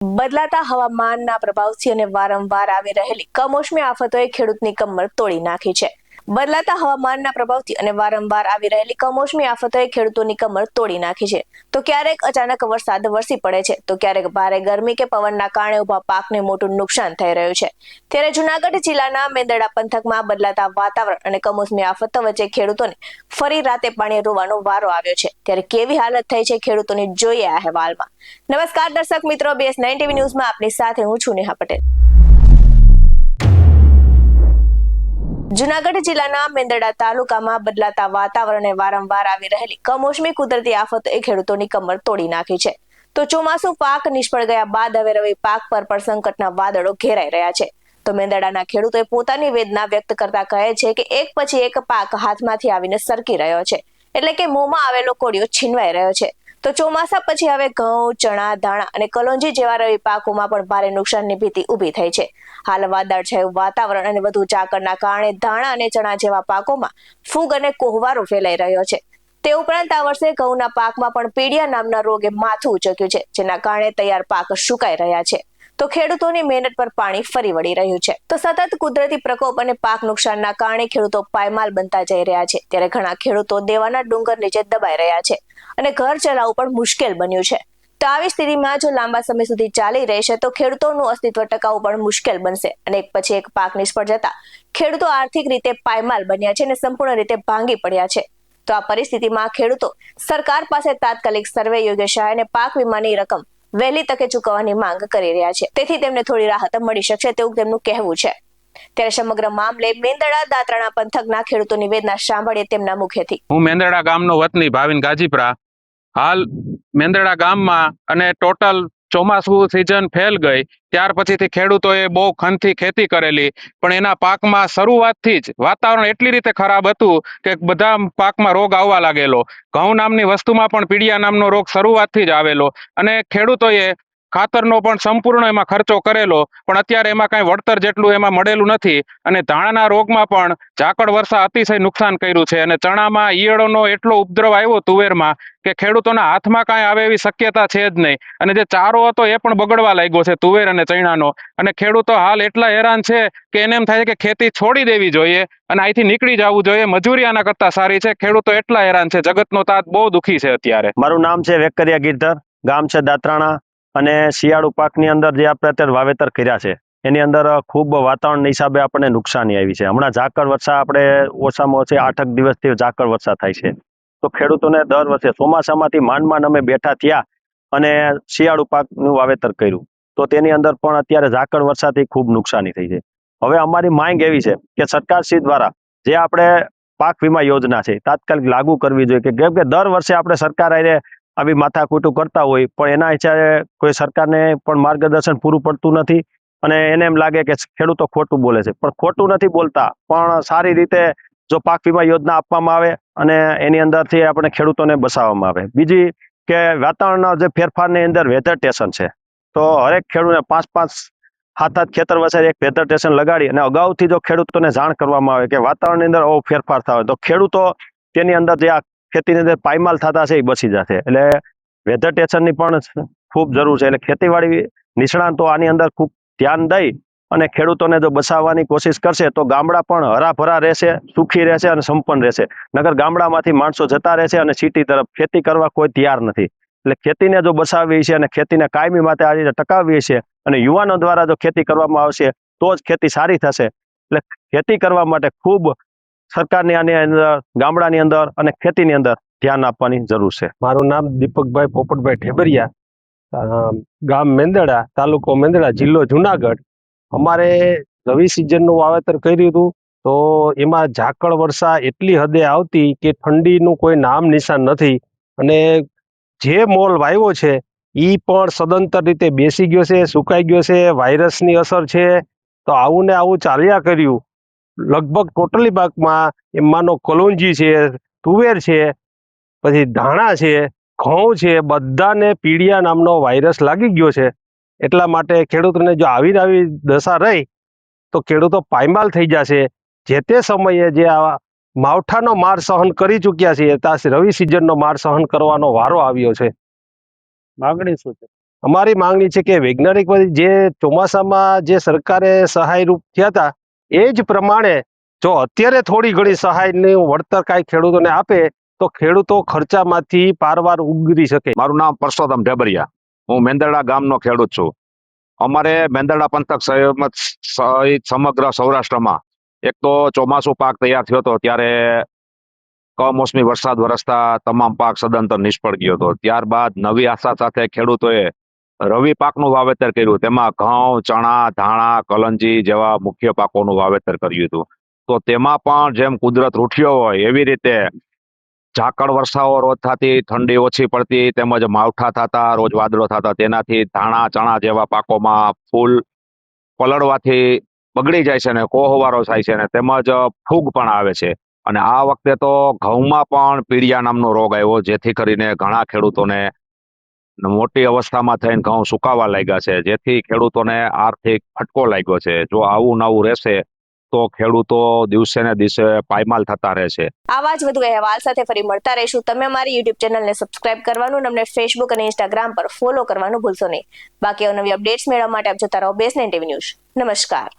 બદલાતા હવામાનના પ્રભાવથી અને વારંવાર આવી રહેલી કમોસમી આફતોએ ખેડૂતની કમર તોડી નાખી છે. બદલાતા હવામાનના પ્રભાવથી અને વારંવાર આવી રહેલી કમોસમી આફતોએ ખેડૂતોની કમર તોડી નાખી છે. તો ક્યારેક અચાનક વરસાદ વરસી પડે છે, તો ક્યારેક ભારે ગરમી કે પવનના કારણે ઉભા પાકને મોટું નુકસાન થઈ રહ્યું છે. ત્યારે જૂનાગઢ જિલ્લાના મેંદરડા પંથકમાં બદલાતા વાતાવરણ અને કમોસમી આફતો વચ્ચે ખેડૂતોને ફરી રાતે પાણી રોવાનો વારો આવ્યો છે. ત્યારે કેવી હાલત થઈ છે ખેડૂતોની, જોઈએ આ અહેવાલમાં. નમસ્કાર દર્શક મિત્રો, BS9 TV ન્યૂઝમાં આપની સાથે હું છું નેહા પટેલ. જૂનાગઢ જિલ્લાના મેંદરડા તાલુકામાં બદલાતા વાતાવરણે વારંવાર આવી રહેલી કમોસમી કુદરતી આફતોએ ખેડૂતોની કમર તોડી નાખી છે. તો ચોમાસુ પાક નિષ્ફળ ગયા બાદ હવે રવિ પાક પર પણ સંકટના વાદળો ઘેરાઈ રહ્યા છે. તો મેંદરડાના ખેડૂતોએ પોતાની વેદના વ્યક્ત કરતા કહે છે કે એક પછી એક પાક હાથમાંથી આવીને સરકી રહ્યો છે, એટલે કે મોંમાં આવેલો કોળિયો છીનવાઈ રહ્યો છે. તો ચોમાસા પછી હવે ઘઉં, ચણા, ધાણા અને કલોંજી જેવા રવિ પાકોમાં પણ ભારે નુકસાનની ભીતિ ઊભી થઈ છે. હાલ વાદળછાયું વાતાવરણ અને વધુ ઝાકળના કારણે ધાણા અને ચણા જેવા પાકોમાં ફૂગ અને કોહવારો ફેલાઈ રહ્યો છે. તે ઉપરાંત આ વર્ષે ઘઉંના પાકમાં પણ પીડિયા નામના રોગે માથું ઉચક્યું છે, જેના કારણે તૈયાર પાક સુકાઈ રહ્યા છે. તો ખેડૂતોની મહેનત પર પાણી ફરી વળી રહ્યું છે. તો સતત કુદરતી પ્રકોપ અને પાક નુકસાનના કારણે ખેડૂતો પાયમાલ બનતા જઈ રહ્યા છે. ત્યારે ઘણા ખેડૂતો દેવાના ડુંગર નીચે દબાઈ રહ્યા છે અને ઘર ચલાવવું પણ મુશ્કેલ બન્યું છે. તો આવી સ્થિતિમાં જો લાંબા સમય સુધી ચાલી રહેશે તો ખેડૂતોનું અસ્તિત્વ ટકાવવું પણ મુશ્કેલ બનશે અને એક પછી એક પાક નિષ્ફળ જતા ખેડૂતો આર્થિક રીતે પાયમાલ બન્યા છે અને સંપૂર્ણ રીતે ભાંગી પડ્યા છે. તો આ પરિસ્થિતિમાં ખેડૂતો સરકાર પાસે તાત્કાલિક સર્વે, યોગ્ય સહાય અને પાક વીમાની રકમ વહેલી તકે ચૂકવવાની માંગ કરી રહ્યા છે. તેથી તેમને થોડી રાહત મળી શકશે તેવું તેમનું કહેવું છે. ત્યારે સમગ્ર મામલે મેંદરડા દાત્રાણા પંથકના ખેડૂતોની વેદના સાંભળીએ તેમના મુખેથી. હું મેંદરડા ગામનો વતની ભાવિન ગાજીપરા. હાલ મેંદરડા ગામમાં અને ટોટલ ચોમાસું સિઝન ફેલ ગઈ ત્યાર પછીથી ખેડૂતોએ બહુ ખનથી ખેતી કરેલી, પણ એના પાકમાં શરૂઆતથી જ વાતાવરણ એટલી રીતે ખરાબ હતું કે બધા પાકમાં રોગ આવવા લાગેલો. ઘઉં નામની વસ્તુમાં પણ પીડિયા નામનો રોગ શરૂઆતથી જ આવેલો અને ખેડૂતોએ ખાતરનો પણ સંપૂર્ણ એમાં ખર્ચો કરેલો, પણ અત્યારે એમાં કાંઈ વળતર જેટલું એમાં મળેલું નથી. અને ધાણાના રોગમાં પણ ઝાકળ વર્ષા અતિશય નુકસાન કર્યું છે અને ચણામાં ઈયળોનો એટલો ઉપદ્રવ આવ્યો તુવેરમાં કે ખેડૂતોના હાથમાં કાંઈ આવે એવી શક્યતા છે જ નહીં. અને જે ચારો હતો એ પણ બગડવા લાગ્યો છે તુવેર અને ચણાનો. અને ખેડૂતો હાલ એટલા હેરાન છે કે એને એમ થાય છે કે ખેતી છોડી દેવી જોઈએ અને અહીંથી નીકળી જવું જોઈએ. મજૂરી આના કરતા સારી છે. ખેડૂતો એટલા હેરાન છે, જગતનો તાત બહુ દુઃખી છે અત્યારે. મારું નામ છે વેકરિયા ગિરધર, ગામ છે દાત્રાણા. અને શિયાળુ પાકની અંદર જે આપણે અત્યારે વાવેતર કર્યા છે એની અંદર ખૂબ વાતાવરણના હિસાબે આપણને નુકસાની આવી છે. હમણાં ઝાકળ વર્ષા આપણે ઓછામાં ઓછી 8 દિવસથી ઝાકળ વર્ષા થાય છે. તો ખેડૂતોને દર વર્ષે ચોમાસામાંથી માંડ અમે બેઠા થયા અને શિયાળુ પાકનું વાવેતર કર્યું, તો તેની અંદર પણ અત્યારે ઝાકળ વર્ષાથી ખૂબ નુકસાની થઈ છે. હવે અમારી માંગ એવી છે કે સરકારશ્રી દ્વારા જે આપણે પાક વીમા યોજના છે તાત્કાલિક લાગુ કરવી જોઈએ, કે કેમ કે દર વર્ષે આપણે સરકાર આરે આવી માથાકૂટું કરતા હોય પણ એના હિસાબે કોઈ સરકારને પણ માર્ગદર્શન પૂરું પડતું નથી અને એને એમ લાગે કે ખેડૂતો ખોટું બોલે છે. પણ ખોટું નથી બોલતા, પણ સારી રીતે જો પાક વીમા યોજના આપવામાં આવે અને એની અંદરથી આપણે ખેડૂતોને બસાવવામાં આવે. બીજી કે વાતાવરણના જે ફેરફારની અંદર વેધર સ્ટેશન છે, તો હરેક ખેડૂતને 5-5 7 ખેતર વચ્ચે એક વેધર સ્ટેશન લગાડી અને અગાઉથી જો ખેડૂતોને જાણ કરવામાં આવે કે વાતાવરણની અંદર આવો ફેરફાર થાય તો ખેડૂતો તેની અંદર જે આ ખેતીની અંદર પાયમાલ થતા છે એ બચી જશે. એટલે વેધર સ્ટેશનની પણ ખૂબ જરૂર છે. એટલે ખેતીવાડી નિષ્ણાંતો આની અંદર ખૂબ ધ્યાન દઈ અને ખેડૂતોને જો બચાવવાની કોશિશ કરશે તો ગામડા પણ હરાભરા રહેશે, સુખી રહેશે અને સંપન્ન રહેશે. નગર ગામડામાંથી માણસો જતા રહેશે અને સિટી તરફ ખેતી કરવા કોઈ તૈયાર નથી. એટલે ખેતીને જો બચાવવી છે અને ખેતીને કાયમી માટે આ રીતે ટકાવવી છે અને યુવાનો દ્વારા જો ખેતી કરવામાં આવશે તો જ ખેતી સારી થશે. એટલે ખેતી કરવા માટે ખૂબ સરકારની આની અંદર ગામડાની અંદર અને ખેતીની અંદર ધ્યાન આપવાની જરૂર છે. મારું નામ દીપકભાઈ પોપટભાઈ ઠેબરિયા, ગામ મેંદરડા, તાલુકો મેંદરડા, જિલ્લો જુનાગઢ. અમારે રવિ સિઝનનું વાવેતર કર્યું હતું, તો એમાં ઝાકળ વર્ષા એટલી હદે આવતી કે ઠંડીનું કોઈ નામ નિશાન નથી અને જે મોલ વાવ્યો છે એ પણ સદંતર રીતે બેસી ગયો છે, સુકાઈ ગયો છે, વાયરસની અસર છે. તો આવું ને આવું ચાલ્યા કર્યું. લગભગ ટોટલી પાકમાં એમાંનો કલોંજી છે, તુવેર છે, પછી ધાણા છે, ઘઉં છે, બધાને પીડિયા નામનો વાયરસ લાગી ગયો છે. એટલા માટે ખેડૂતોને જો આવી દશા રહી તો ખેડૂતો પાયમાલ થઈ જશે. જે તે સમયે જે આ માવઠાનો માર સહન કરી ચૂક્યા છીએ ત્યાં રવિ સિઝનનો માર સહન કરવાનો વારો આવ્યો છે. માગણી શું છે? અમારી માંગણી છે કે વૈજ્ઞાનિક જે ચોમાસામાં જે સરકારે સહાયરૂપ થયા હતા એ જ પ્રમાણે જો અત્યારે થોડી ઘણી સહાયનું વળતર કાંઈ ખેડૂતોને આપે તો ખેડૂતો ખર્ચામાંથી પારવાર ઉગરી શકે. મારું નામ પરસોત્તમ ઢેબરિયા. હું મેંદરડા ગામનો ખેડૂત છું. અમારે મેંદરડા પંથક સહિત સમગ્ર સૌરાષ્ટ્રમાં એક તો ચોમાસું પાક તૈયાર થયો હતો ત્યારે કમોસમી વરસાદ વરસતા તમામ પાક સદંતર નિષ્ફળ ગયો હતો. ત્યારબાદ નવી આશા સાથે ખેડૂતોએ રવિ પાકનું વાવેતર કર્યું. તેમાં ઘઉં, ચણા, ધાણા, કલંજી જેવા મુખ્ય પાકોનું વાવેતર કર્યું હતું. તો તેમાં પણ જેમ કુદરત રૂઠ્યો હોય એવી રીતે ઝાકળ વર્ષાઓ રોજ થતી, ઠંડી ઓછી પડતી, તેમજ માવઠા થતા, રોજ વાદળો થતા, તેનાથી ધાણા, ચણા જેવા પાકોમાં ફૂલ પલળવાથી બગડી જાય છે અને કોહવારો થાય છે અને તેમજ ફૂગ પણ આવે છે. અને આ વખતે તો ઘઉંમાં પણ પીળિયા નામનો રોગ આવ્યો, જેથી કરીને ઘણા ખેડૂતોને મોટી અવસ્થામાં થઈને ઘઉં સુકાવા લાગ્યા છે, જેથી ખેડૂતોને આર્થિક ફટકો લાગ્યો છે. જો આવું નવું રહેશે તો ખેડૂતો દિવસે ને દિવસે પાયમાલ થતા રહેશે. આવા જ વધુ અહેવાલ સાથે ફરી મળતા રહીશું. તમે અમારી યુટ્યુબ ચેનલને સબસ્ક્રાઇબ કરવાનું અને અમને ફેસબુક અને ઇન્સ્ટાગ્રામ પર ફોલો કરવાનું ભૂલશો નહીં. બાકી નવી અપડેટ્સ મેળવવા માટે આપ જોતા રહો BSN TV ન્યૂઝ. નમસ્કાર.